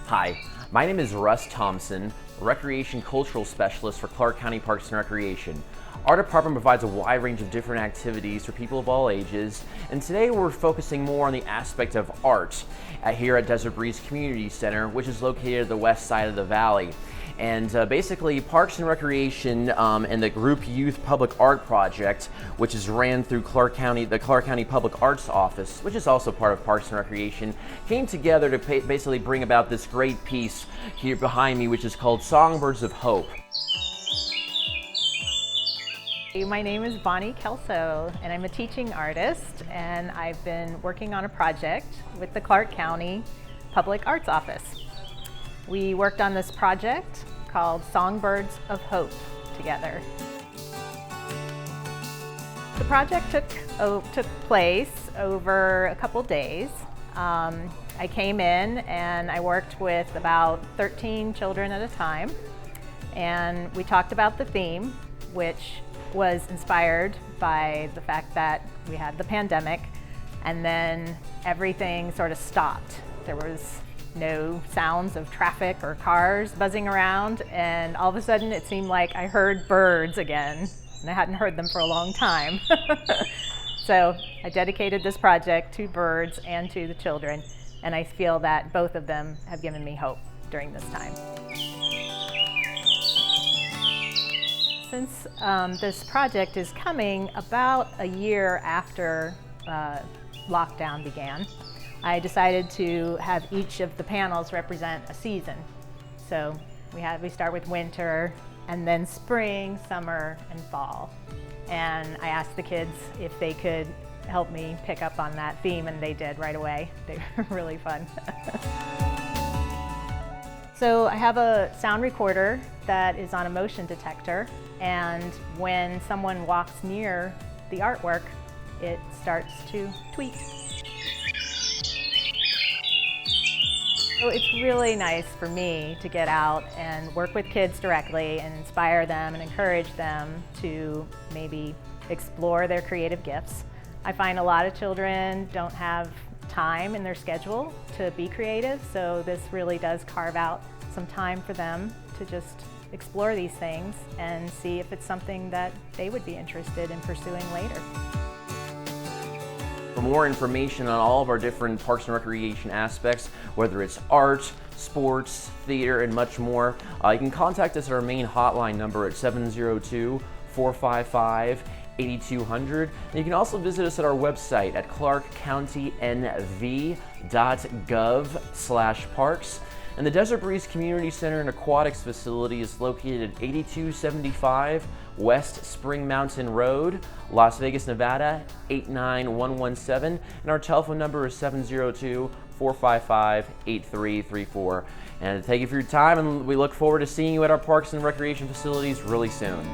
Hi, my name is Russ Thompson, Recreation Cultural Specialist for Clark County Parks and Recreation. Our department provides a wide range of different activities for people of all ages, and today we're focusing more on the aspect of art here at Desert Breeze Community Center, which is located at the west side of the valley. And basically, Parks and Recreation and the Group Youth Public Art Project, which is ran through the Clark County Public Arts Office, which is also part of Parks and Recreation, came together to basically bring about this great piece here behind me, which is called Songbirds of Hope. My name is Bonnie Kelso, and I'm a teaching artist, and I've been working on a project with the Clark County Public Arts Office. We worked on this project called Songbirds of Hope together. The project took place over a couple days. I came in and I worked with about 13 children at a time, and we talked about the theme, which was inspired by the fact that we had the pandemic and then everything sort of stopped. There was no sounds of traffic or cars buzzing around, and all of a sudden it seemed like I heard birds again, and I hadn't heard them for a long time. So I dedicated this project to birds and to the children, and I feel that both of them have given me hope during this time. Since this project is coming about a year after lockdown began, I decided to have each of the panels represent a season. So we start with winter, and then spring, summer, and fall. And I asked the kids if they could help me pick up on that theme, and they did right away. They were really fun. So I have a sound recorder that is on a motion detector, and when someone walks near the artwork, it starts to tweet. So it's really nice for me to get out and work with kids directly and inspire them and encourage them to maybe explore their creative gifts. I find a lot of children don't have time in their schedule to be creative, so this really does carve out some time for them to just explore these things and see if it's something that they would be interested in pursuing later. For more information on all of our different Parks and Recreation aspects, whether it's art, sports, theater, and much more, you can contact us at our main hotline number at 702-455-8200. And you can also visit us at our website at clarkcountynv.gov/parks. And the Desert Breeze Community Center and Aquatics Facility is located at 8275 West Spring Mountain Road, Las Vegas, Nevada, 89117. And our telephone number is 702-455-8334. And thank you for your time, and we look forward to seeing you at our Parks and Recreation facilities really soon.